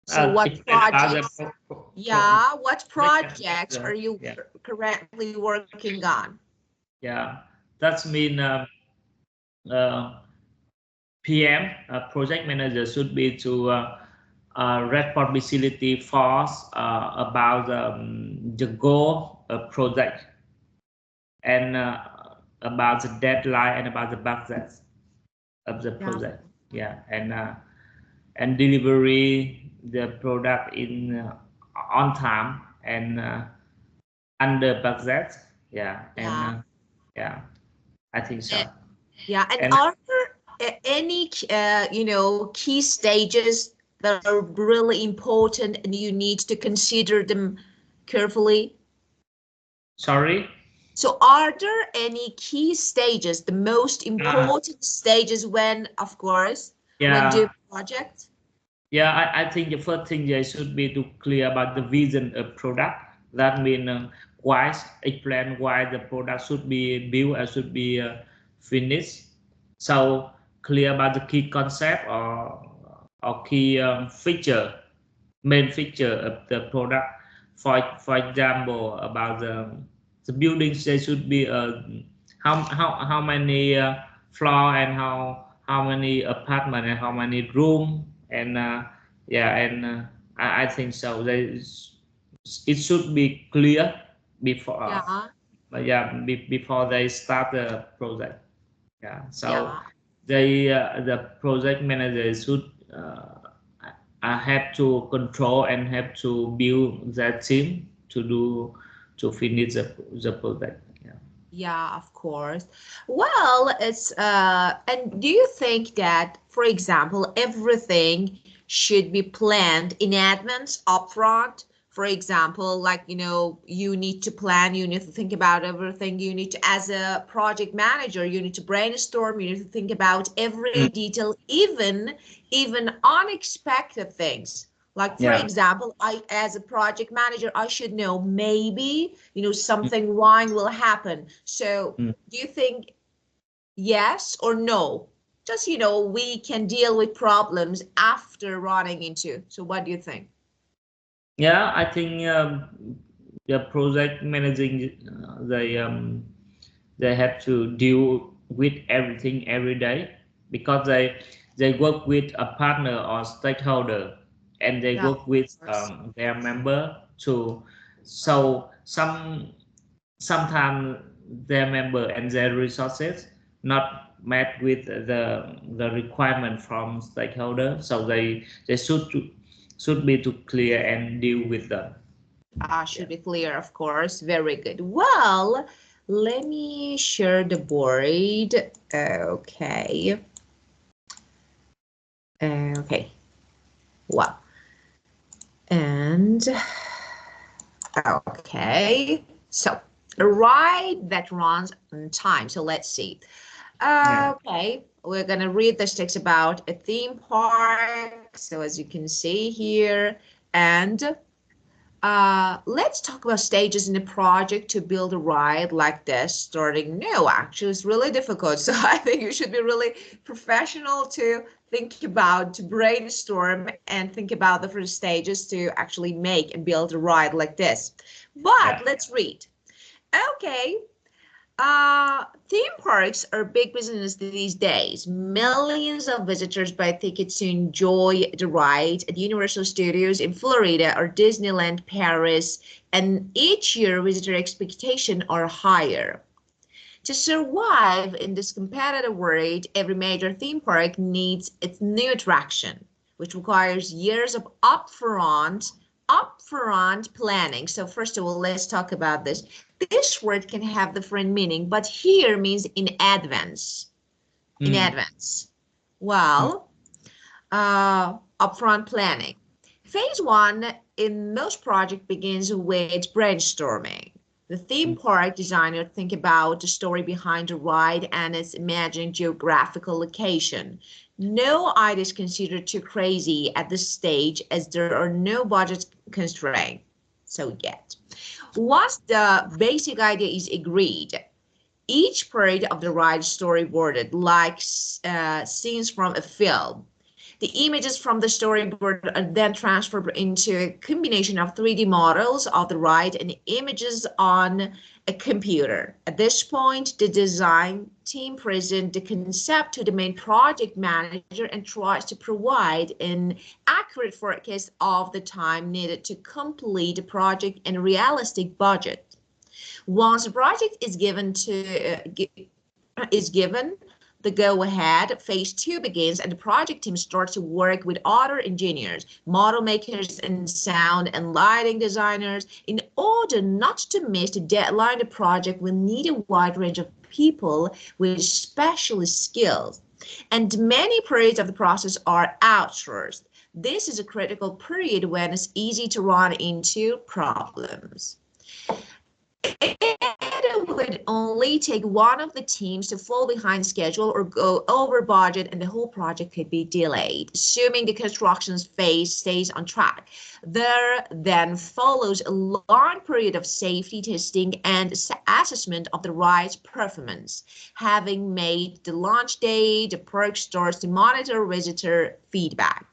So what projects? Yeah, what projects Yeah, are you yeah, currently working on? yeah. That's mean uh, PM, project manager, should be to responsibility for about the goal of project and about the deadline and about the budget of the Yeah. project. Yeah, and delivery the product in on time and under budget. Yeah, and Yeah. yeah, I think so. Yeah, and And are there any key stages that are really important and you need to consider them carefully? sorry. So are there any key stages, the most Uh, important stages when, of course, when doing yeah, project? yeah. I think the first thing they should be to clear about the vision of product. That means why explain why the product should be built and should be finished. So clear about the key concept or key feature, main feature of the product. For example, about the buildings, they should be how many floor and how many apartment and how many room and yeah and I think so. It should be clear before Yeah, yeah before they start the project. Yeah, so yeah. the project manager should have to control and have to build that team to do to finish the project. Yeah. Yeah, of course. Well, and do you think that, for example, everything should be planned in advance upfront? For example, like, you need to plan, you need to think about everything. You need to, as a project manager, you need to brainstorm, you need to think about every Mm, detail, even unexpected things. Like, for yeah. example, I, as a project manager, I should know maybe, Mm, something wrong will happen. So mm. do you think yes or no? Just, we can deal with problems after running into. So what do you think? Yeah, I think the project managing they have to deal with everything every day because they work with a partner or stakeholder and they Yeah, of work with course. their member to so sometimes their member and their resources not met with the requirement from stakeholder so they should be to clear and deal with them. Should Yeah. be clear, of course. Very good. Well, let me share the board. Okay. Okay. Well, and okay. So, a ride that runs on time. So let's see. Yeah. Okay, we're gonna read this text about a theme park. So as you can see here, and let's talk about stages in a project to build a ride like this. Starting new, actually, it's really difficult. So I think you should be really professional to think about, to brainstorm and think about the first stages to actually make and build a ride like this. But Yeah. let's read. Okay, theme parks are big business these days. Millions of visitors buy tickets to enjoy the ride at Universal Studios in Florida or Disneyland Paris, and each year visitor expectations are higher. To survive in this competitive world, every major theme park needs its new attraction, which requires years of upfront planning. So first of all, let's talk about this. This word can have different meaning, but here means in advance. In Mm, advance. mm, Well, upfront planning. Phase one in most projects begins with brainstorming. The theme mm, park designer think about the story behind the ride and its imagined geographical location. No idea is considered too crazy at this stage as there are no budget constraints. So yet, once the basic idea is agreed, each part of the ride storyboarded like scenes from a film. The images from the storyboard are then transferred into a combination of 3D models of the ride and images on a computer. At this point, the design team presents the concept to the main project manager and tries to provide an accurate forecast of the time needed to complete the project and a realistic budget. Once the project is given the go-ahead, phase 2 begins and the project team starts to work with other engineers, model makers, and sound and lighting designers. In order not to miss the deadline, the project will need a wide range of people with specialist skills, and many periods of the process are outsourced. This is a critical period when it's easy to run into problems. It would only take one of the teams to fall behind schedule or go over budget, and the whole project could be delayed, assuming the construction phase stays on track. There then follows a long period of safety testing and assessment of the ride's performance. Having made the launch date, the park starts to monitor visitor feedback.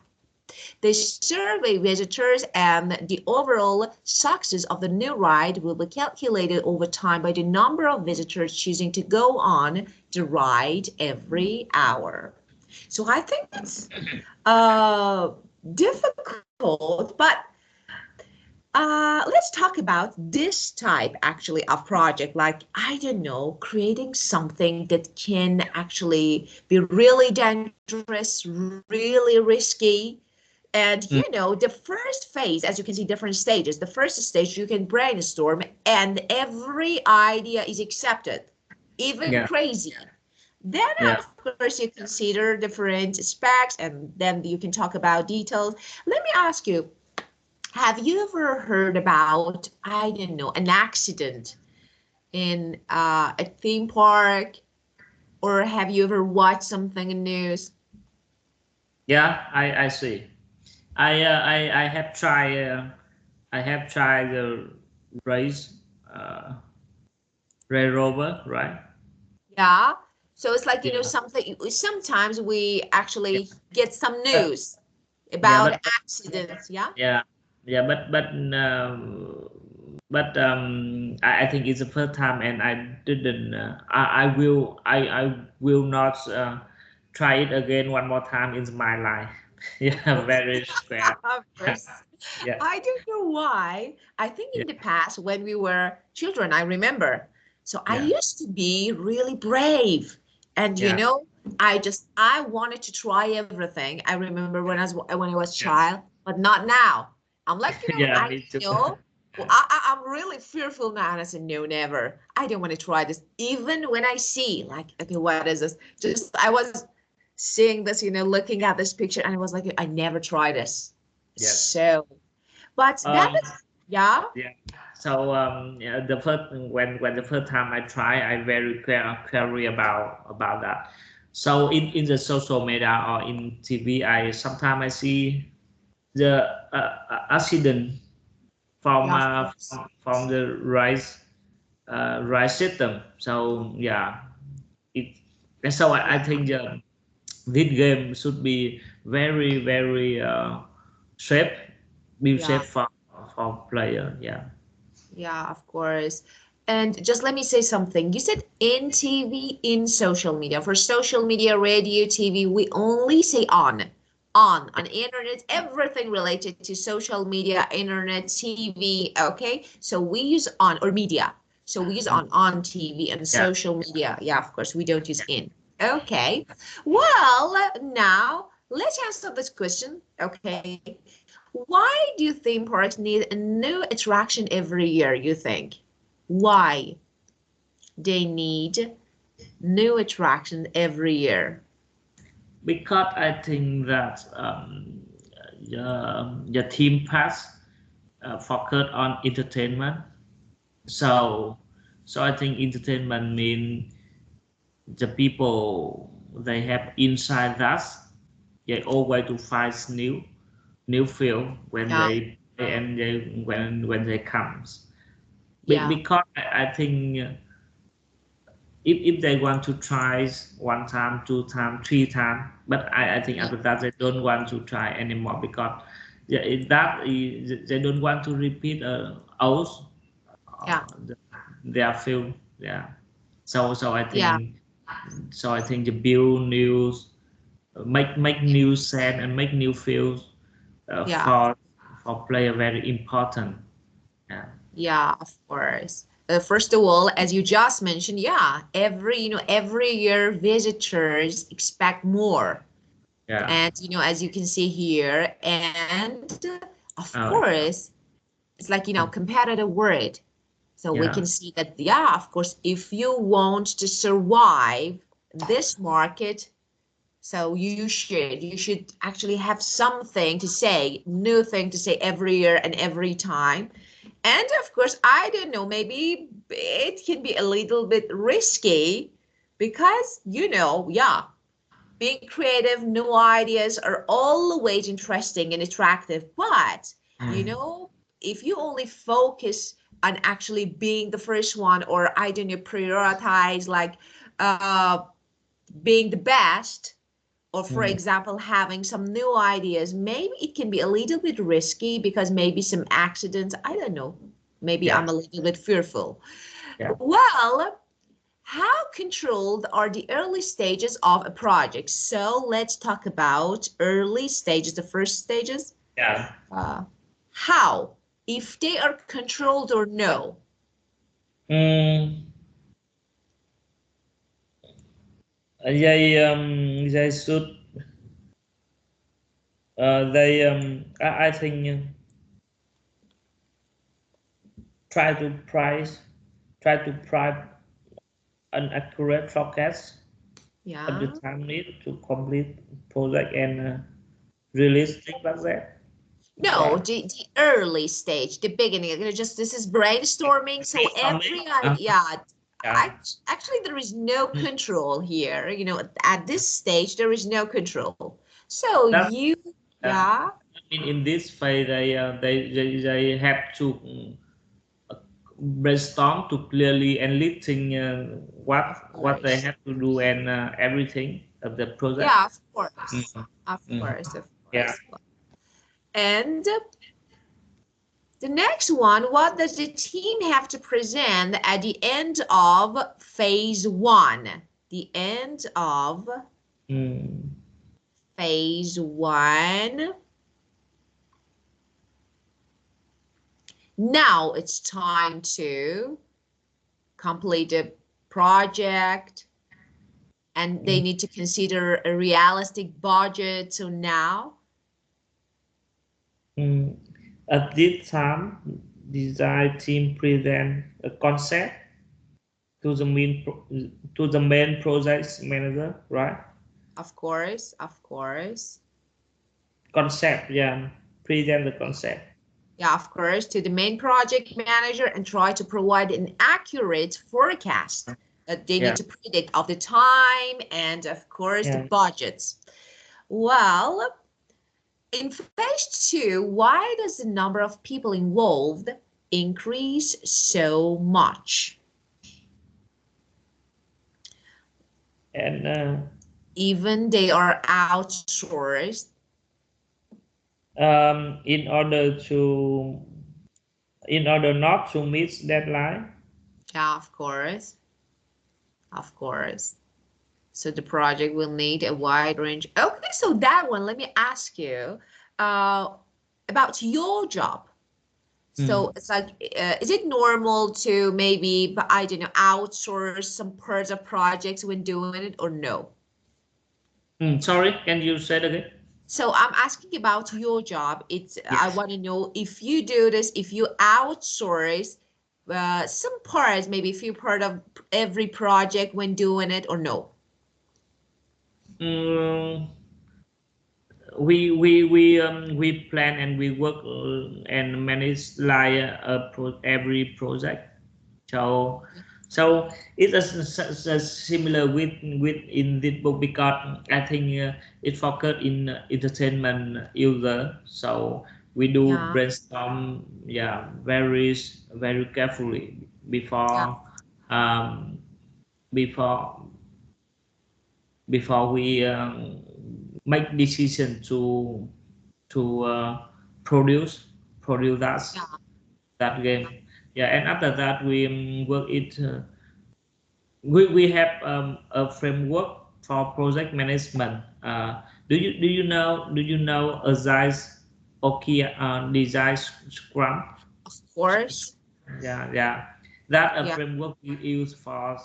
They survey visitors, and the overall success of the new ride will be calculated over time by the number of visitors choosing to go on the ride every hour. So I think it's difficult, but let's talk about this type actually of project, like, I don't know, creating something that can actually be really dangerous, really risky. And you know, the first phase, as you can see, different stages. The first stage, you can brainstorm and every idea is accepted, even crazy. Then, of course, you consider different specs, and then you can talk about details. Let me ask you, have you ever heard about, I don't know, an accident in a theme park? Or have you ever watched something in news? Yeah, I see. I have tried the race Ray Rover, right? Yeah. So it's like, you know, Yeah, something, sometimes we actually get some but, news yeah, about accidents. Yeah. yeah, yeah, I think it's the first time, and I didn't. I will not try it again one more time in my life. Yeah, very scared. Of course. Yeah, I don't know why. I think yeah, in the past when we were children, I remember. So I yeah, used to be really brave. And you yeah, know, I wanted to try everything. I remember when I was yeah, child, but not now. I'm like, you know, yeah. I Me too. know. Well, I'm really fearful now. And I said, no, never. I don't want to try this. Even when I see, like, okay, what is this? Just, I was seeing this, you know, looking at this picture, and I was like, I never tried this. Yes. So, but that Um. is, yeah, Yeah. So yeah, the first when the first time I try, I very carry about that. So in the social media or in TV, I sometimes I see the accident yeah, of course. from the rise system. So yeah, it and so I Yeah, think this game should be very safe, be yeah, safe for player. Yeah. yeah, of course. And just let me say something. You said in TV, in social media. For social media, radio, TV, we only say on. On internet, everything related to social media, internet, TV, okay? So we use on, or media. So we use on TV and Yeah. social media. Yeah, of course, we don't use in. Okay. Well, now let's answer this question. Okay. Why do theme parks need a new attraction every year, you think? Why they need new attraction every year? Because I think that the theme parks focus on entertainment. So so I think entertainment mean the people they have inside that they always to find new feel when Yeah, they and they when they comes. yeah, Because I think if they want to try one time, two time, three time, but I think Yeah. after that they don't want to try anymore because they don't want to repeat ours Yeah. their film. Yeah. So I Yeah. think the build news, make new set and make new fields Yeah. for player very important. Yeah. Yeah, of course. First of all, as you just mentioned, yeah, every year visitors expect more. Yeah. And, as you can see here, and of Oh, course, it's like, competitive word. So we yeah. can see that, yeah, of course, if you want to survive this market, so you should actually have something to say, new thing to say every year and every time. And of course, I don't know, maybe it can be a little bit risky because, yeah, being creative, new ideas are always interesting and attractive. But, you Mm. know, if you only focus on actually being the first one, or I don't know, prioritize like uh, being the best, or for Mm. example, having some new ideas, maybe it can be a little bit risky because maybe some accidents, I don't know, maybe Yeah. I'm a little bit fearful. Yeah. Well, how controlled are the early stages of a project? So let's talk about early stages, the first stages. Yeah. Uh, how? If they are controlled or no? Mm. They should I think try to price an accurate forecast at the Yeah. time need to complete project and realistic like that, No, right? the early stage, the beginning. Just this is brainstorming. So Brainstorming. every idea, Yeah. actually there is no Mm. control here. At this stage there is no control. So That yeah, in this phase they have to brainstorm to clearly and listing of what they course. have to do and everything of the project. Yeah, of course, Mhm. of Mhm. course, of Yeah. course. And the next one, what does the team have to present at the end of phase one? The end of Mm. phase one. Now it's time to complete the project, and they Mm. need to consider a realistic budget. So now, Mm. At this time, design team present a concept to the main project manager, right? of course, of course. Concept, yeah. Present the concept. Yeah, of course, to the main project manager and try to provide an accurate forecast that they need Yeah. to predict of the time and, of course, the Yeah. budgets. Well, in phase two, why does the number of people involved increase so much? And Even they are outsourced. in order not to miss deadline. Yeah, of course, of course. So the project will need a wide range. Okay, so that one, let me ask you uh, about your job. Mm. So it's like, is it normal to maybe, I don't know, outsource some parts of projects when doing it or no? Sorry, can you say it again? So I'm asking about your job. I Yes. want to know if you do this, if you outsource some parts, maybe a few part of every project when doing it or no. Mm, we plan and we work and manage like every project. So it is similar with in this book because I think it focus in entertainment user. So we do Yeah, brainstorm, yeah, very carefully yeah, before um, before we make decision to produce that game. Yeah, and after that we work it. We have a framework for project management. Do you know Agile Design Scrum? Of course. Yeah. That a Yeah. framework we use for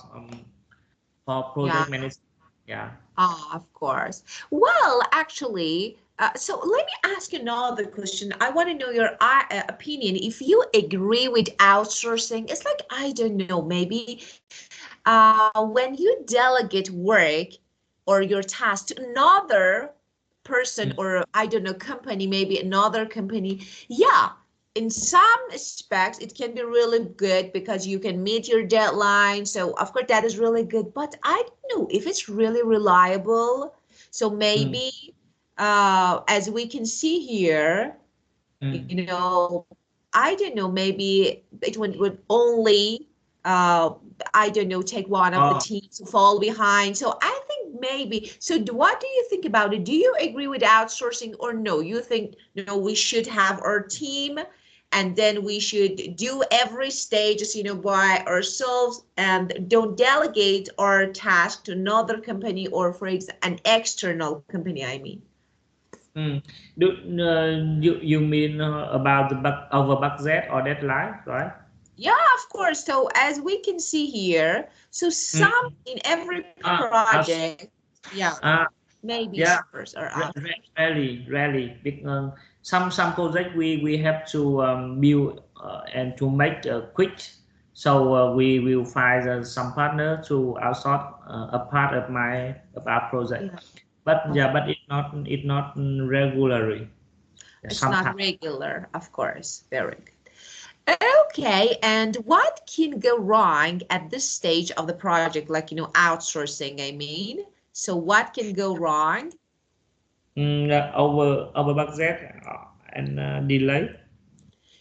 Yeah. project management. Yeah. Ah, of course. Well, actually, so let me ask you another question. I want to know your opinion. If you agree with outsourcing, it's like, I don't know, maybe when you delegate work or your task to another person, Mm. or I don't know, company, maybe another company, yeah, in some aspects it can be really good because you can meet your deadline, so of course that is really good, but I don't know if it's really reliable. So Mm. maybe as we can see here, Mm. you know, I don't know, maybe it would only, uh, I don't know, take one of the Oh, teams to fall behind. So I think maybe, so what do you think about it? Do you agree with outsourcing or no? You think, no, we should have our team and then we should do every stage, by ourselves and don't delegate our task to another company or for example, an external company, I mean. mm. You mean about the over budget or deadline, right? Yeah, of course. So as we can see here, so Mm. some in every Uh, us, project, yeah, uh, maybe yeah, suffers or out. rarely. Because some project we have to build and to make quick. So we will find some partner to outsource a part of our project. Yeah, But of yeah, but it not regularly. Yeah, it's not sometimes. regular, of course. Very good. Okay, and what can go wrong at this stage of the project, like, outsourcing, I mean? So what can go wrong? Over budget and delay.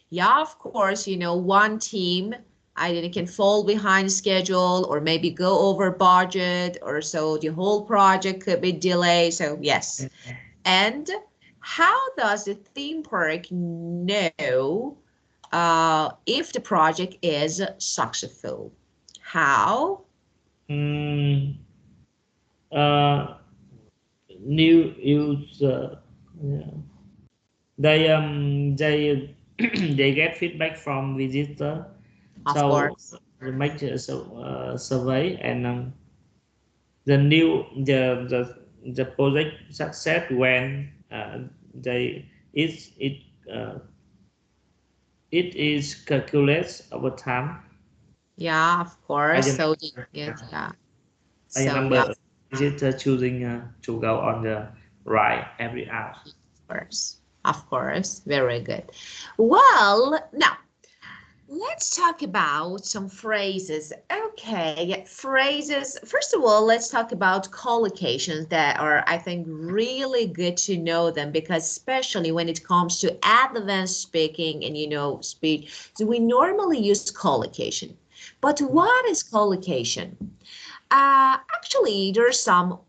Yeah, of course, one team either can fall behind schedule or maybe go over budget, or so the whole project could be delayed. So yes. And how does the theme park know if the project is successful? How? Mm, uh, New user, yeah. They they get feedback from visitor, Of so course. they make a survey, and the new the project success when they it uh, it is calculated over time Yeah, of by course. the So number, yes, yeah. by the So number yeah, of visitor choosing to go on the ride every hour. of course. Of course. Very good. Well, now let's talk about some phrases. Okay, phrases. First of all, let's talk about collocations that are, I think, really good to know them, because especially when it comes to advanced speaking and, speech, so we normally use collocation. But what is collocation? Actually, there's some,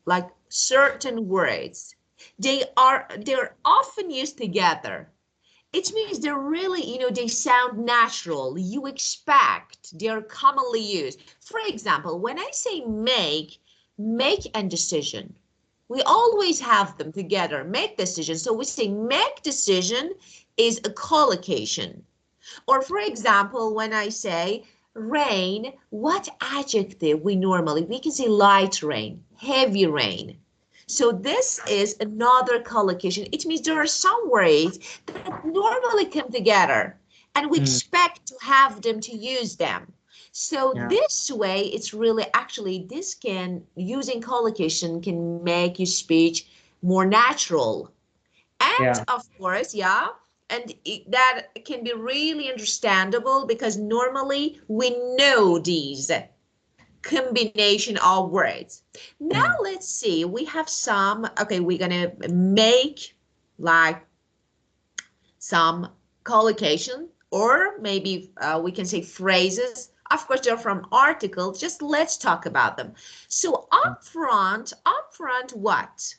like, certain words. They're often used together. It means they're really, they sound natural. You expect they're commonly used. For example, when I say make and decision, we always have them together. Make decision. So we say make decision is a collocation. Or for example, when I say rain, what adjective we can say light rain, heavy rain. So this is another collocation. It means there are some words that normally come together and we Mm, expect to have them to use them. So yeah, this way, it's really actually, using collocation can make your speech more natural. And yeah, of course, yeah, and that can be really understandable because normally we know these combination of words. Now mm, let's see, we have some, okay, we're gonna make like some collocation, or maybe we can say phrases Of course, they're from articles. Just let's talk about them. So upfront what?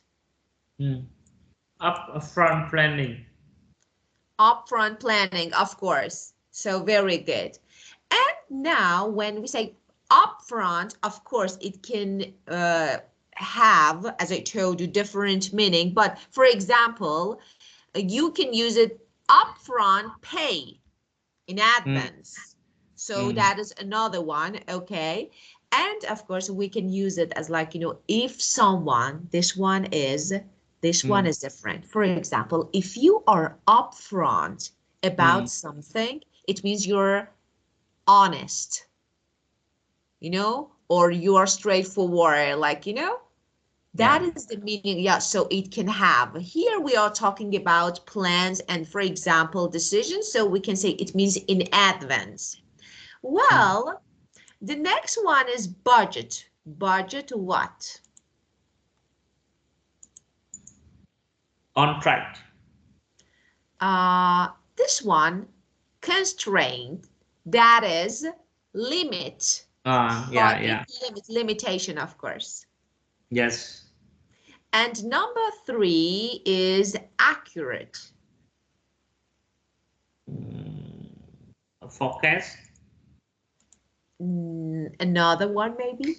Upfront planning. Upfront planning, of course. So very good. And now when we say upfront, of course, it can have, as I told you, different meaning. But for example, you can use it upfront pay in advance. So that is another one, okay? And of course, we can use it as like, if someone, this one is different. For example, if you are upfront about something, it means you're honest, or you are straightforward, like, that is the meaning. Yeah, so it can have. Here we are talking about plans and, for example, decisions. So we can say it means in advance. Well, the next one is budget. Budget what? On track. This one, constraint, that is limit. Limitation, of course. Yes. And number 3 is accurate. Forecast. Another one, maybe.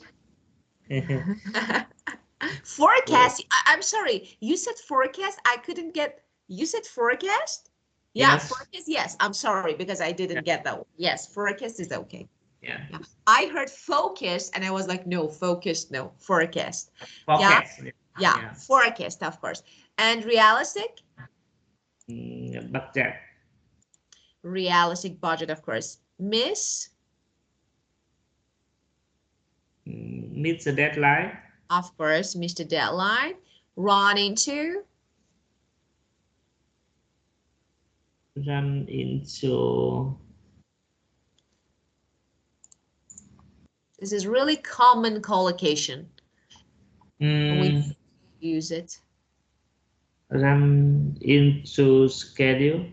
Forecast. I'm sorry. You said forecast. I couldn't get. You said forecast. Yeah, yes. Forecast. Yes. I'm sorry because I didn't get that one. Yes, forecast is okay. Yeah. I heard focus and I was like, no, focus, no, forecast. Forecast. Yeah. Forecast, of course. And realistic? Budget. Realistic budget, of course. Miss the deadline. Of course, miss the deadline. Run into? This is really common collocation. We use it. Run into schedule.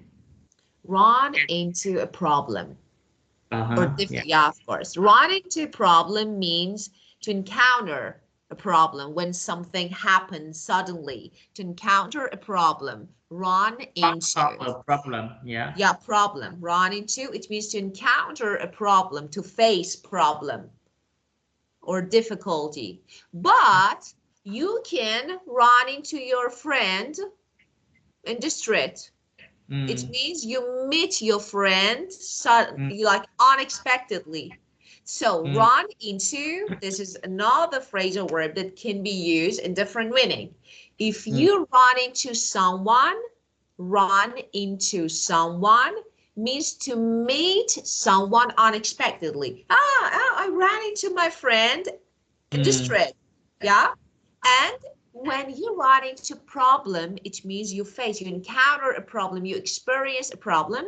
Run into a problem. Yeah, of course. Run into a problem means to encounter a problem when something happens suddenly. To encounter a problem. Run into. A problem, yeah. Yeah, problem. Run into, it means to encounter a problem, to face problem or difficulty. But you can run into your friend in the street. It means you meet your friend like unexpectedly. So run into, this is another phrasal verb that can be used in different meaning. If you run into someone means to meet someone unexpectedly. I ran into my friend in the street. Yeah. And when you run into problem, it means you encounter a problem, you experience a problem,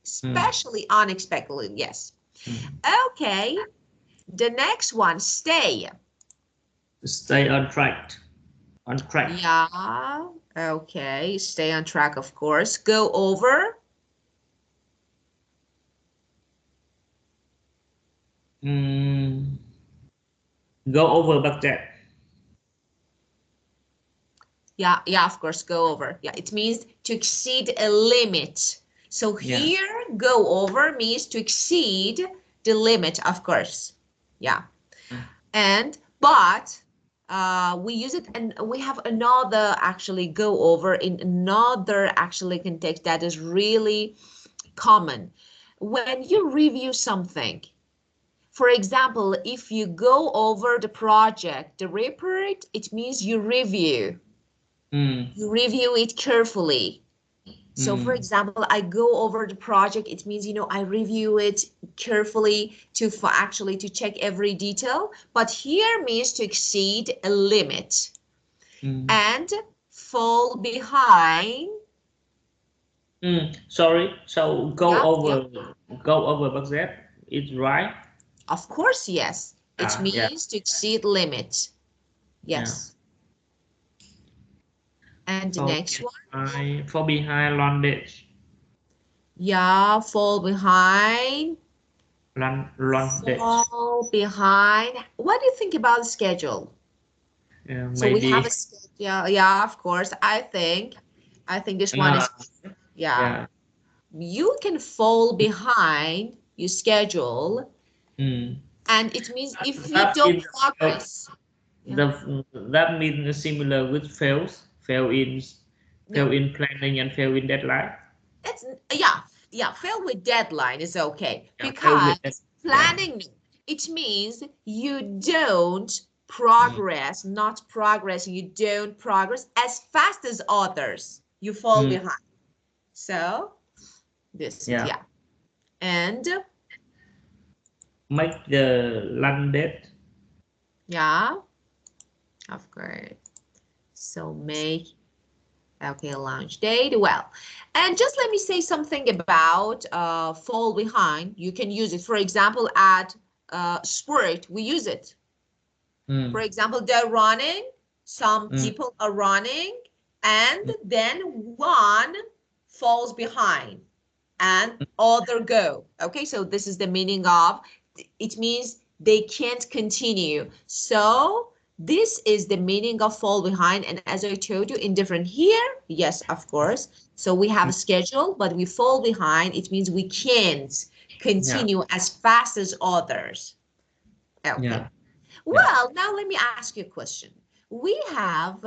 especially unexpectedly. Yes. Okay. The next one, stay. Stay on track. On track. Yeah. Okay. Stay on track, of course. Go over. Go over budget. Yeah, of course, go over. Yeah, it means to exceed a limit. So here, go over means to exceed the limit, of course. Yeah. But we use it, and we have another actually go over in another actually context that is really common. When you review something, for example, if you go over the project, the report, it means you review. You review it carefully. So for example, I go over the project, it means, I review it carefully to check every detail. But here means to exceed a limit. And fall behind. Sorry, so go over budget, it's right? Of course, yes. It means to exceed limit. Yes. And the next one? Fall behind lunch. Yeah, fall behind. Run dates. Fall behind. What do you think about the schedule? So we have a Maybe. schedule. Yeah, of course. I think this one Uh, is, yeah. yeah. You can fall behind your schedule, Mm. and it means if you That don't means progress. Yeah. that means similar with No, fail in planning and fail in deadline. that's yeah, fail with deadline is okay Yeah, fail with that. because Yeah. planning, it means you don't Mm. progress, not progress, you don't progress as fast as others. You fall Mm. behind. So this is, Yeah. yeah. And Make the land date. yeah, of course. So make, okay, launch date. Well, and just let me say something about fall behind. You can use it. For example, at sport, we use it. For Mm. example, they're running, some Mm. people are running, and Mm. then one falls behind and other go. Okay, so this is the meaning of, it means they can't continue. So this is the meaning of fall behind. And as I told you, in different here, yes, of course. So we have a Mm. schedule, but we fall behind. It means we can't Yeah. continue as fast as others. Okay. Yeah. Yeah. Well, now let me ask you a question. We have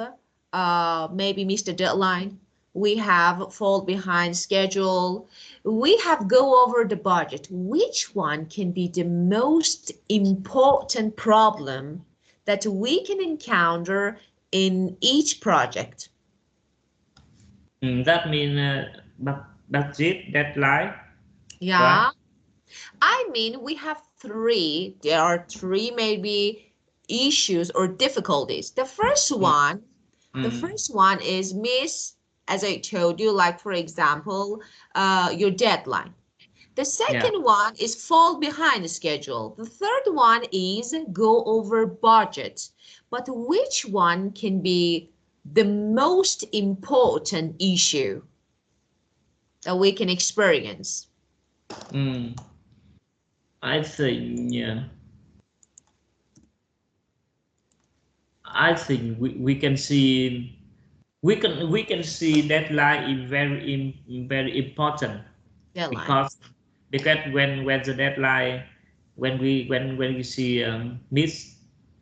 maybe Mr. Deadline. We have fall behind schedule. We have go over the budget. Which one can be the most important problem that we can encounter in each project? That means budget deadline, right? Yeah, I mean, we have three. There are three maybe issues or difficulties. Mm. The Mm. first one is miss, as I told you, like for example, your deadline. The Yeah. second one is fall behind the schedule. The third one is go over budget. But which one can be the most important issue that we can experience? Mm. I think yeah. I think we can see we can see deadline is very important Deadline. because when the deadline when we see miss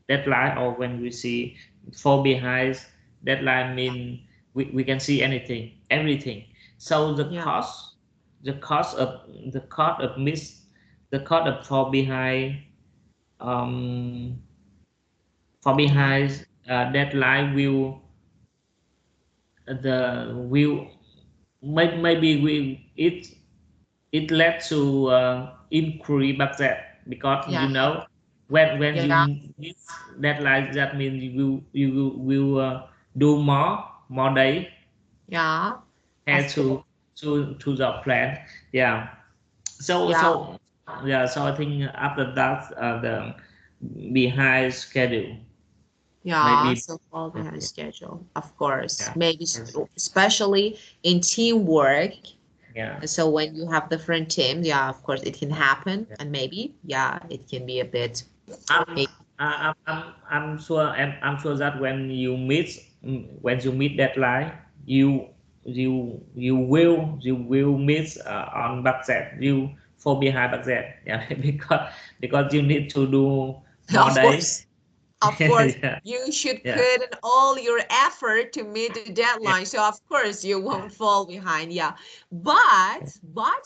deadline or when we see fall behind deadline mean we can see everything. So Yeah. the cost of miss the cost of fall behind um, Yeah. deadline will the will maybe we it led to increase budget because Yeah. when you Yeah. miss deadline that means you will do more day Yeah. compared Of course. to the plan. Yeah, so Yeah. so yeah, so I think after that the behind schedule Yeah. maybe. So fall behind Yeah, schedule. Of course. yeah, Maybe yes, especially in teamwork. yeah, And so when you have different teams, yeah, of course it can happen. yeah. And maybe, yeah, it can be a bit, I'm, maybe, I'm sure that when you meet deadline, you will miss on budget. You fall behind budget. Yeah, because you need to do more of day. course. Of course, Yeah, you should yeah, put in all your effort to meet the yeah, deadline. So of course you won't fall behind. Yeah. But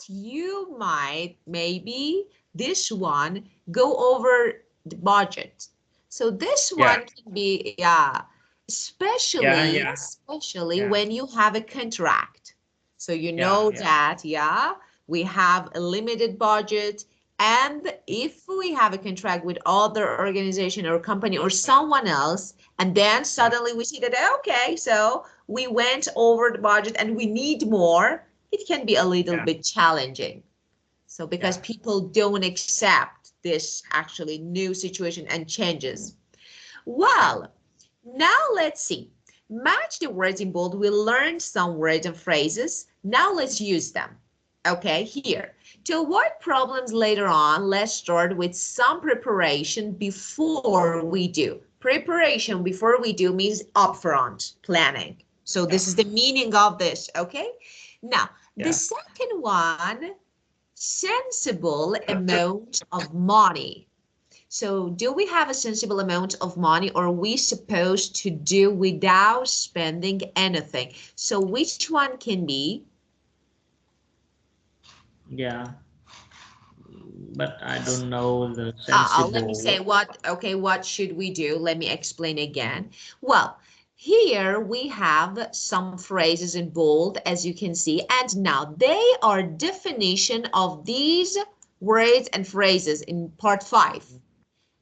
you might maybe this one go over the budget. So this yeah, one can be, yeah, yeah, especially, yeah, especially yeah, when you have a contract. So you yeah, know yeah, that, yeah, we have a limited budget, and if we have a contract with other organization or company or someone else, and then yeah, suddenly we see that, okay, so we went over the budget and we need more, it can be a little yeah, bit challenging. So because yeah, people don't accept this actually new situation and changes. yeah. Well, now let's see. Match the words in bold. We learned some words and phrases. Now let's use them. Okay, here. To avoid problems later on, let's start with some preparation before we do. Preparation before we do means upfront planning. So this is the meaning of this, okay? Now, the second one, sensible amount of money. So do we have a sensible amount of money, or are we supposed to do without spending anything? So which one can be? Yeah, but I don't know the Let me sensible. say what should we do? Let me explain again. Well, here we have some phrases in bold, as you can see, and now they are definition of these words and phrases in part 5.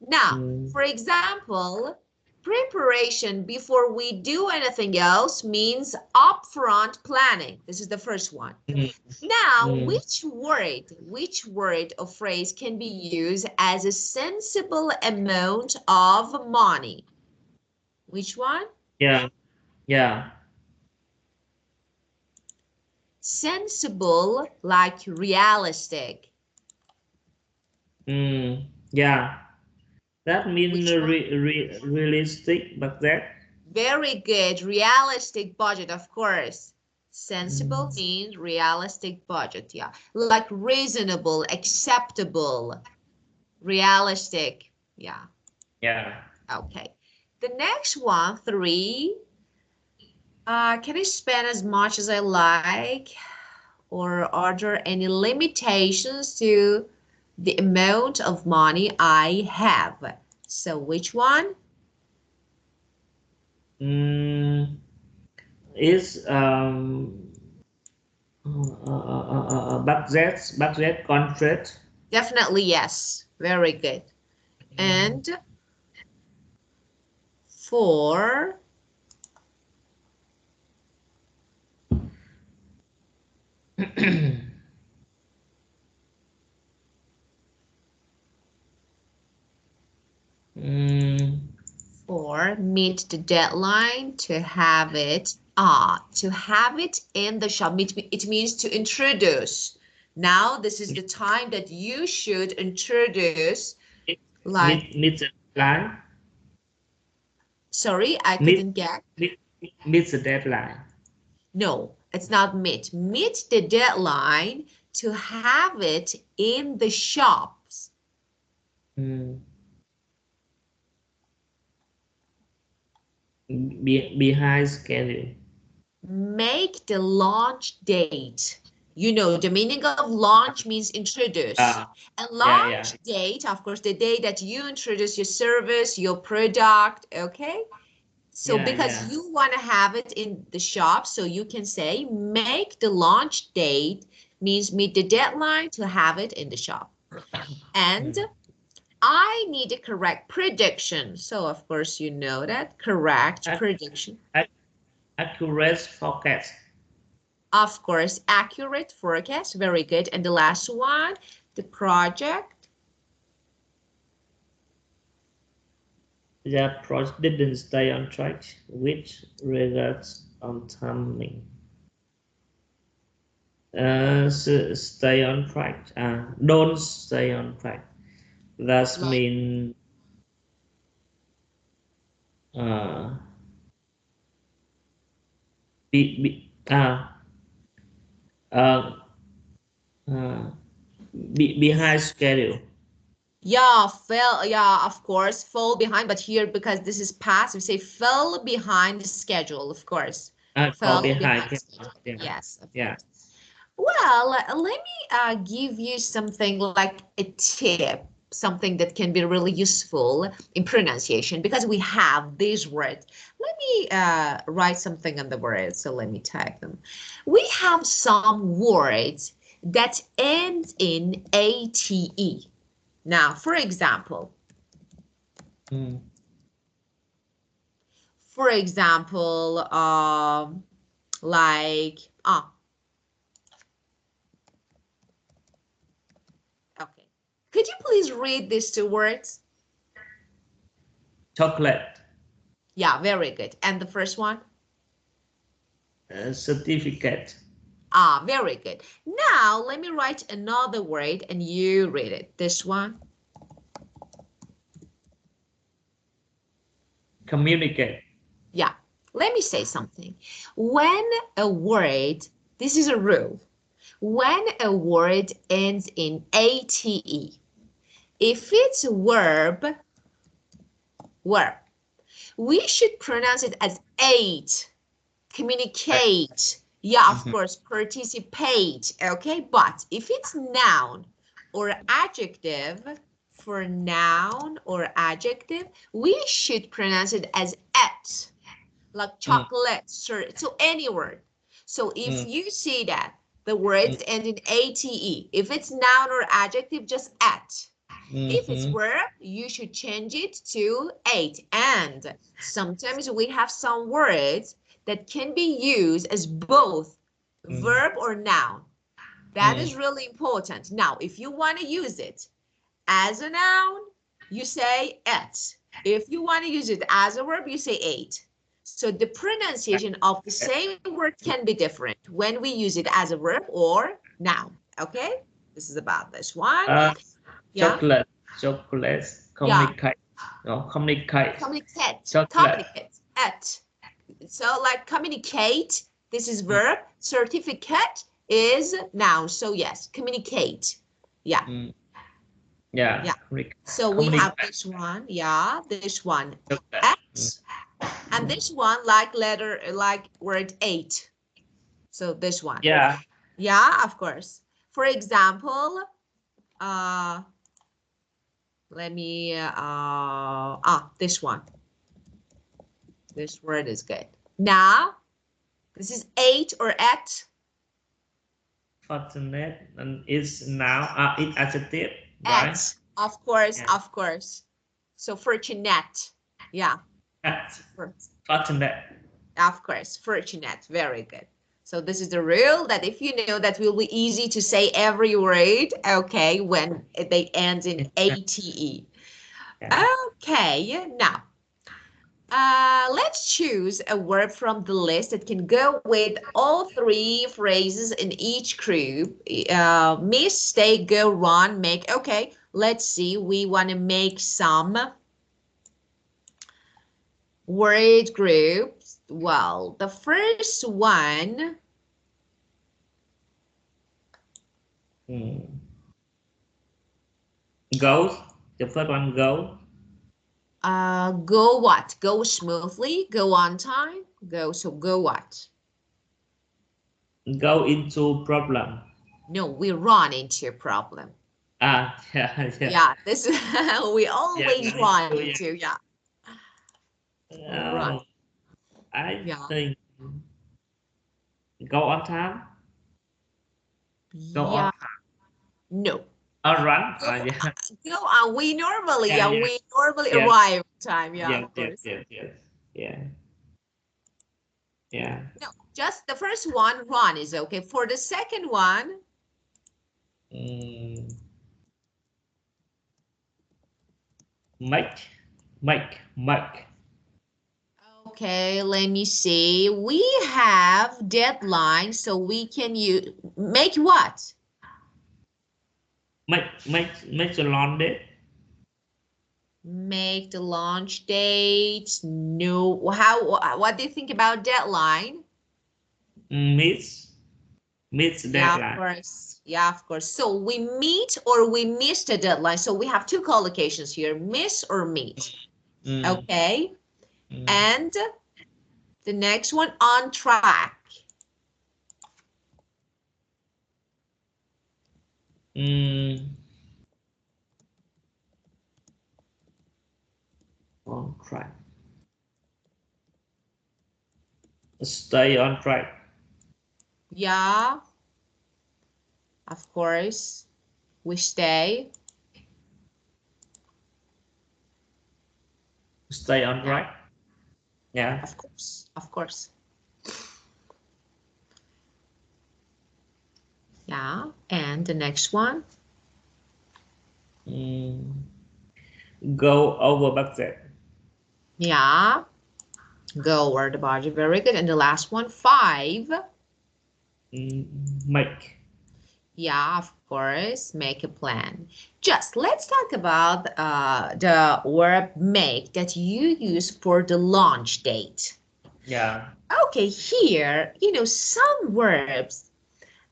Now, for example, preparation before we do anything else means upfront planning. This is the first one. Now, which word or phrase can be used as a sensible amount of money? Which one? Yeah, yeah. Sensible, like realistic. Yeah. That means Which one? realistic, but that. Very good. Realistic budget, of course. Sensible means realistic budget, yeah. Like reasonable, acceptable, realistic, yeah. Yeah. Okay. The next one, 3. Can I spend as much as I like, or are there any limitations to the amount of money I have? So which one? Is budget contract. Definitely yes. Very good. And 4, meet the deadline to have it. To have it in the shop. It means to introduce. Now this is the time that you should introduce. Like, Meet the deadline. sorry, I Meet, couldn't get. meet the deadline. No, it's not meet. Meet the deadline to have it in the shops. Behind schedule. Make the launch date. You know, the meaning of launch means introduce. And launch date, of course, the day that you introduce your service, your product, okay? So because you want to have it in the shop, so you can say make the launch date means meet the deadline to have it in the shop. And I need a correct prediction. So of course, you know that correct prediction. Accurate forecast. Of course, accurate forecast. Very good. And the last one, the project. The project didn't stay on track, which regards on timing. Stay on track. Don't stay on track. That means behind schedule. Yeah, of course, fall behind. But here, because this is past, we say fell behind the schedule, of course. Fall Fell behind behind. Yes, of course. Well, let me give you something like a tip, something that can be really useful in pronunciation, because we have these words. Let me write something on the words, so let me tag them. We have some words that end in ATE. Now, for example, like, okay. Could you please read these 2 words? Chocolate. Yeah, very good. And the first one? Certificate. Ah, very good. Now, let me write another word and you read it. This one. Communicate. Yeah, let me say something. When a word, this is a rule. When a word ends in ate, if it's a verb, we should pronounce it as ate, communicate. Yeah, of course, participate, okay? But if it's noun or adjective, for noun or adjective, we should pronounce it as et, like chocolate, so any word. So if you see that the words end in ate, if it's noun or adjective, just at. If it's verb, you should change it to ate. And sometimes we have some words that can be used as both verb or noun. That is really important. Now, if you want to use it as a noun, you say ate. If you want to use it as a verb, you say ate. So the pronunciation of the same word can be different when we use it as a verb or noun. Okay? This is about this one. Yeah. Chocolate. Yeah. Communicate. No, communicate. Communicate. Chocolate. Communicate. At. So like communicate, this is verb. Certificate is noun. So yes, communicate. Yeah. Yeah. Yeah. So we have this one. Yeah. This one. At. And this one like letter, like word eight. So this one. Yeah. Yeah, of course. For example, let me, this one. This word is good. Now, this is eight or at. Fortunate and is now it's adjective, right? At, of course, Yeah. of course. So fortunate, yeah. Fortunate. Of course, fortunate, very good. So this is the rule that if you know that will be easy to say every word, okay, when they end in ate. Yeah. Okay, now. Let's choose a verb from the list that can go with all three phrases in each group. Miss, stay, go, run, make. Okay, let's see. We want to make some word groups. Well, the first one. Goes. The first one go. Go what? Go smoothly, go on time, go. So go what? Go into problem. No, we run into a problem. Yeah. Yeah, this we always run into, yeah. Run. I think go on time. Go Yeah. on time. No. Run. Yeah. No, we normally, we normally Yeah. arrive on time, yeah, Yes, of yes, course. yes, yes. Yeah. Yeah. No, just the first one, run is okay. For the second one, Make. okay, let me see. We have deadline, so we can use, make what? Make the long day. Make the launch date. No, what do you think about deadline? Miss deadline. Yeah, of course. Yeah, of course. So we meet or we miss the deadline. So we have two collocations here, miss or meet. Okay. And the next one, on track. On track. Stay on track. Yeah, of course. We stay. Stay on track. Yeah. Of course. Of course. Yeah. And the next one. Go over budget. Yeah. Go over the budget. Very good. And the last one, 5. Make. Yeah, of course, make a plan. Just let's talk about the verb make that you use for the launch date. Yeah. Okay, here, some verbs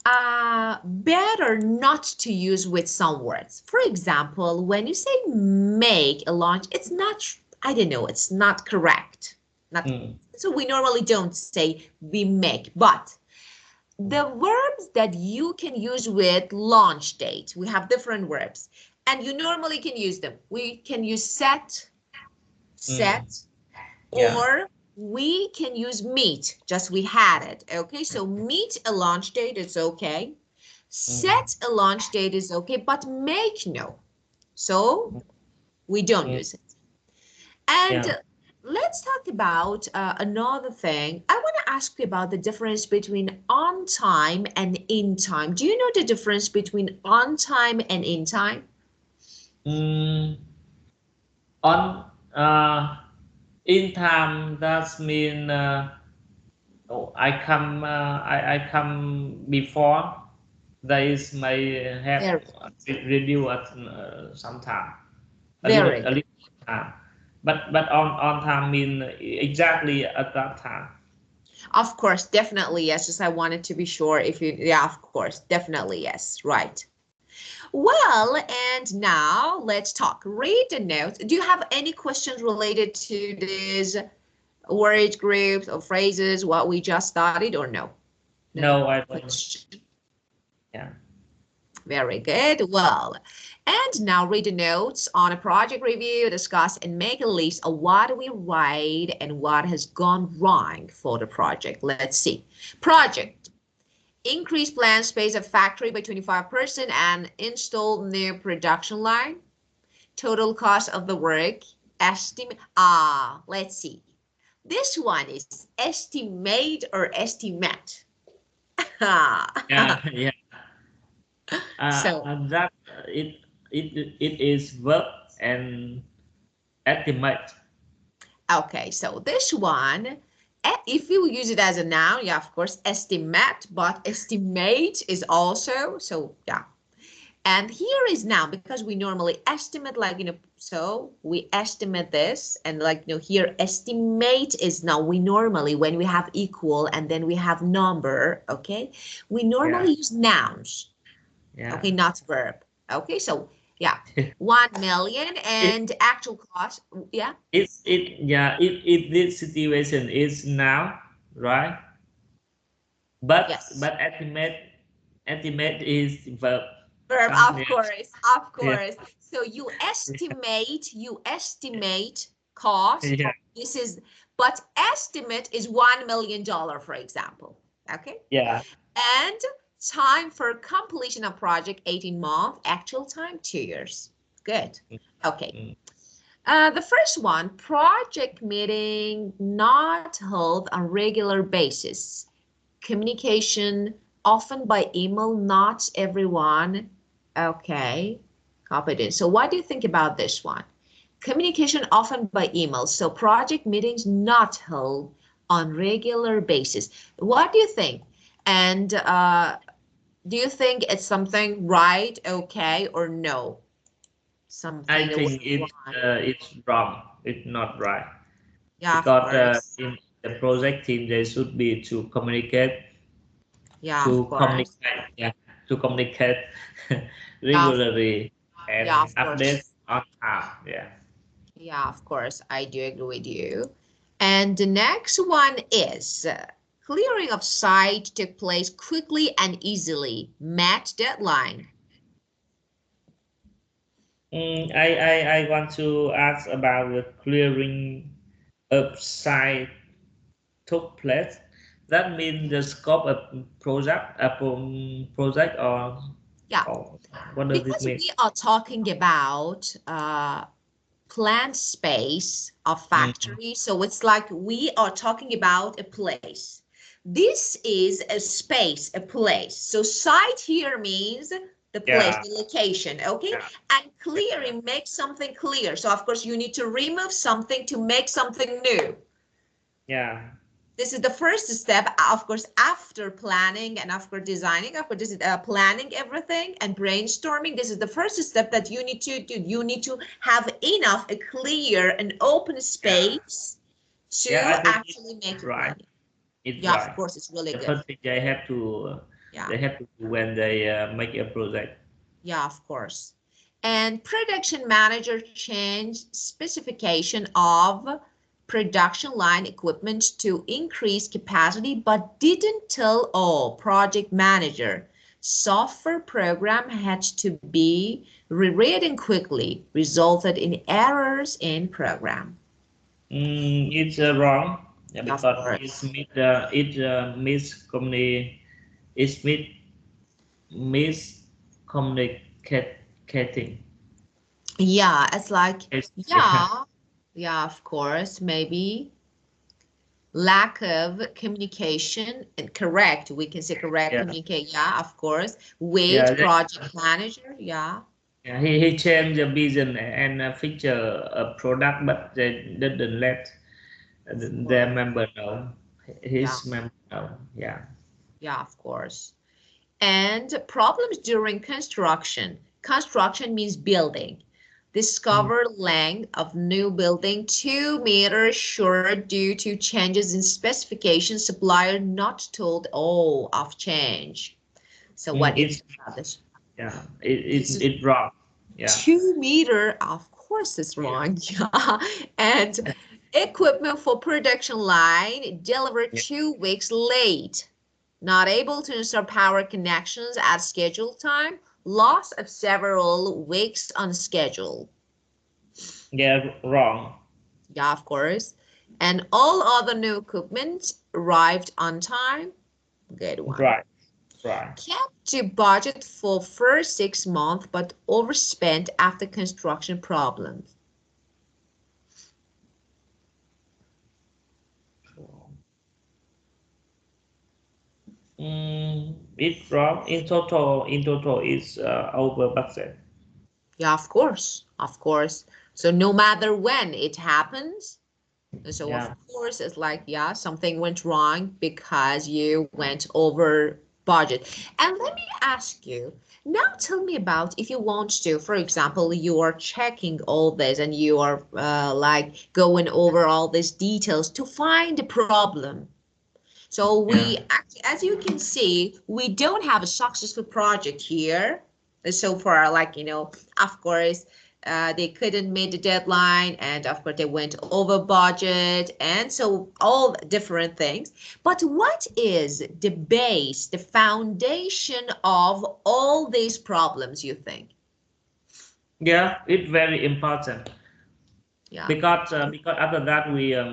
are better not to use with some words. For example, when you say make a launch, it's not, I don't know, it's not correct. Not, so we normally don't say we make, but the verbs that you can use with launch date, we have different verbs, and you normally can use them. We can use set, Yeah. or we can use meet, just we had it. Okay, so meet a launch date is okay. Set a launch date is okay, but make no. So we don't use it. And Yeah. let's talk about another thing. I want to ask you about the difference between on time and in time. Do you know the difference between on time and in time? On in time that mean I come before. There is my have Very, review at some time, very a good. little time, but on time mean exactly at that time. Of course, definitely yes. Just I wanted to be sure if you, yeah, of course, definitely yes, right. Well, and now let's talk. Read the notes. Do you have any questions related to these word groups or phrases, what we just studied, or no? No No, I don't. question. Yeah. Very good. Well, and now read the notes on a project review, discuss and make a list of what we write and what has gone wrong for the project. Let's see. Project. Increase plant space of factory by 25% and install new production line. Total cost of the work. Estimate. Let's see. This one is estimate or estimate. Yeah. Yeah. So, That it is verb and estimate. okay, so this one, if you use it as a noun, yeah, of course, estimate, but estimate is also, so yeah. And here is now, because we normally estimate like, so we estimate this and like, here estimate is now, we normally, when we have equal and then we have number, okay, we Yeah. normally use nouns, Yeah. okay, not verb. Okay, so yeah, 1 million it and actual cost, yeah, it this situation is now, right? yes. But estimate is verb. Verb, Something else. of Yeah. course. So you estimate cost. Yeah. This is, but estimate is $1 million, for example. Okay. Yeah. And time for completion of project, 18 months. Actual time, 2 years. Good. Okay. Mm. The first one, project meeting not held on regular basis. Communication often by email, not everyone. Okay, copy it. So what do you think about this one? Communication often by email. So project meetings not held on regular basis. What do you think? And do you think it's something right, okay, or no? I Something that was think wrong. it's wrong. It's not right Yeah, of because course. in the project team they should be to communicate Yeah, of course. yeah, to communicate Yeah, regularly yeah, and of update course. on time. Yeah. Yeah, of course, I do agree with you. And the next one is clearing of site took place quickly and easily, met deadline. I want to ask about the clearing up site took place. That means the scope of project Yeah, or what does it because mean? we are talking about plant space of Mm, factory, so it's like we are talking about a place. This is a space, a place. So site here means the place, yeah, the location, okay? yeah, And yeah, clearing makes something clear. So of course you need to remove something to make something new. yeah. This is the first step, of course, after planning and after designing. Of course, this is planning everything and brainstorming. This is the first step that you need to do. You need to have enough, a clear and open space to actually make a right. planning. It's Yeah, of right. course, it's really The good. first thing they have to Yeah. do when they make a project. Yeah, of course. And production manager changed specification of production line equipment to increase capacity, but didn't tell all project manager. Software program had to be rewritten quickly, resulted in errors in program. It's wrong, yeah, Of because course. it's miscommunicating. Yeah, it's like, Yeah, yeah, of course, maybe lack of communication and correct, we can say correct yeah, communicate, yeah, of course, with yeah. project manager, yeah. Yeah, he changed the vision and feature a product, but they didn't let their Or, member know, yeah, his member know. Yeah. yeah, of course. And problems during construction. Construction means building. Mm. Discover length of new building 2 meters short due to changes in specification. Supplier not told all of change. So what do you It's think about this? yeah, This is it's wrong. Yeah. 2 meter, of course it's Yeah. wrong. Yeah. And equipment for production line delivered Yeah. 2 weeks late. Not able to install power connections at scheduled time. Loss of several weeks on schedule. Yeah, wrong. Yeah, of course. And all other new equipment arrived on time. Good one. Right. Right. Kept to budget for first 6 months, but overspent after construction problems. It's wrong. In total, it's over budget. Yeah, of course, of course. So no matter when it happens, so of Yeah. course it's like, yeah, something went wrong because you went over budget. And let me ask you, now tell me about if you want to, for example, you are checking all this and you are like going over all these details to find the problem. So Yeah. we, as you can see, we don't have a successful project here so far. Like, of course, they couldn't meet the deadline, and of course they went over budget, and so all different things. But what is the base, the foundation of all these problems, you think? Yeah, it's very important. Yeah, Because after that we are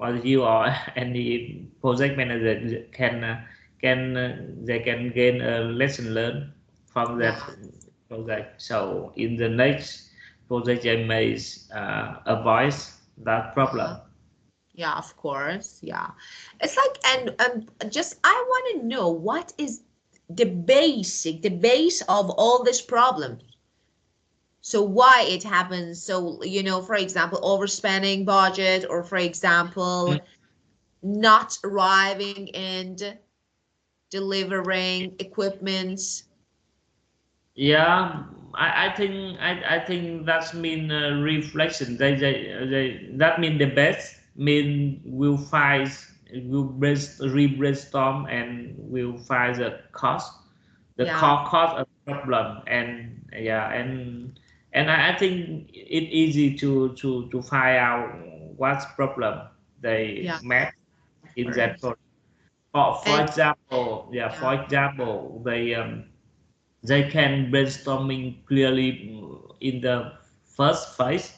or you or any project manager they can gain a lesson learned from yeah, that project, so in the next project they may avoid that problem. uh-huh. Yeah, of course. Yeah. It's like, and just, I want to know what is the base of all this problem. So why it happens? So, for example, overspending budget, or for example, not arriving and delivering equipments. Yeah, I think that's mean reflection. That mean the best mean will brainstorm and will find the Yeah, cause of problem, and yeah, and I think it easy to find out what's problem they yeah, met of in that course. project. For And example, yeah, yeah, for example, they can brainstorming clearly in the first phase,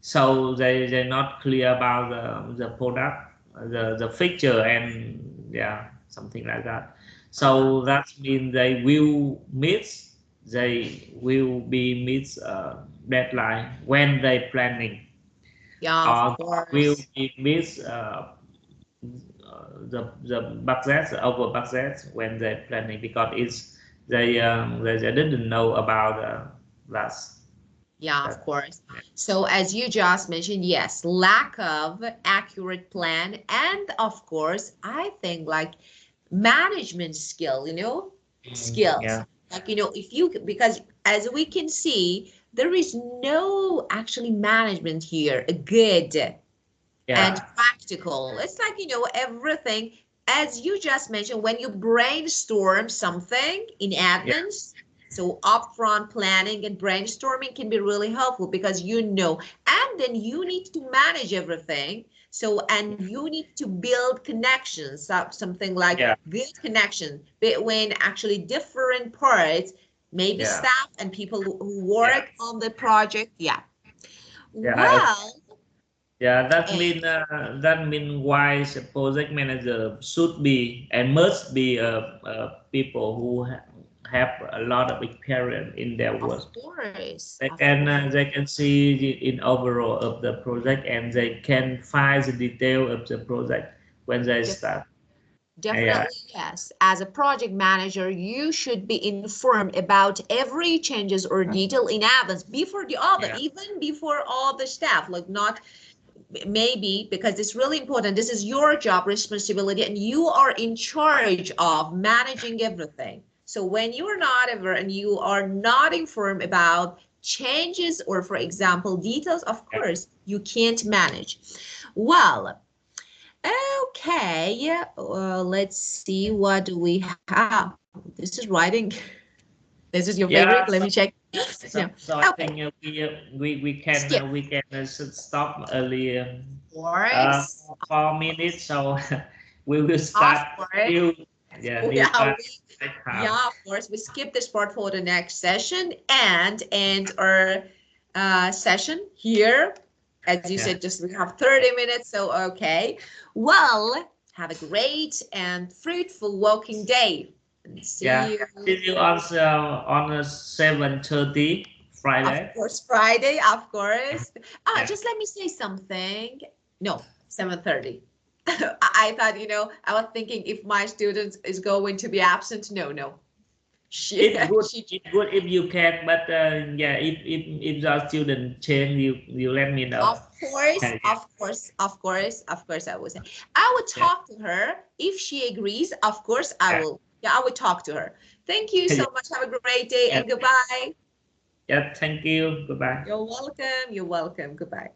so they're not clear about the product, the feature, and yeah, something like that. uh-huh. So that means they will be miss deadline when they planning, Yeah, of or will course. be miss the budget over budget when they planning, because they didn't know about that. Yeah, of That, course. So as you just mentioned, yes, lack of accurate plan, and of course, I think like management skill, skills. yeah, Like, if you, because as we can see, there is no actually management here, a good and yeah, practical. It's like, everything, as you just mentioned, when you brainstorm something in yeah, admins, so upfront planning and brainstorming can be really helpful because and then you need to manage everything. So, and you need to build connections, something like yeah, good connection between actually different parts, maybe yeah, staff and people who yeah, work on the project. Yeah. yeah. Well, Yeah, eh, that mean wise project manager should be and must be people who have a lot of experience in their of work. course, They of can course. they can see in overall of the project and they can find the detail of the project when they Def start. Yeah, Definitely, yes. As a project manager, you should be informed about every changes or detail in advance before the other, yeah, even before all the staff, like not maybe because it's really important. This is your job responsibility and you are in charge of managing everything. So when you are not ever and you are not informed about changes or, for example, details, of yeah, course, you can't manage. Well, okay, let's see what do we have. This is writing. This is your yeah. favorite. Let me check. No. So I Okay. think Skip. we can stop early Of course. 4 minutes. So we will Of start course. new new Yeah, part next time. yeah, of course. We skip this part for the next session and our session here. As you Yeah, said, just we have 30 minutes. So, okay. Well, have a great and fruitful working day. And yeah. see you. See you on 7:30 Of Friday. course, Friday, of course. Yeah, Just let me say something. No, 7:30. I thought, I was thinking if my student is going to be absent. No, no. She, it's good. she, It's good if you can, but yeah, if the student change, you let me know. of course, Yeah, of course, of course, of course, I will say. I would yeah, talk to her. If she agrees, of course, I yeah, will. Yeah, I would talk to her. Thank you yeah. so much. Have a great day Yeah. and goodbye. Yeah, thank you. Goodbye. You're welcome. You're welcome. Goodbye.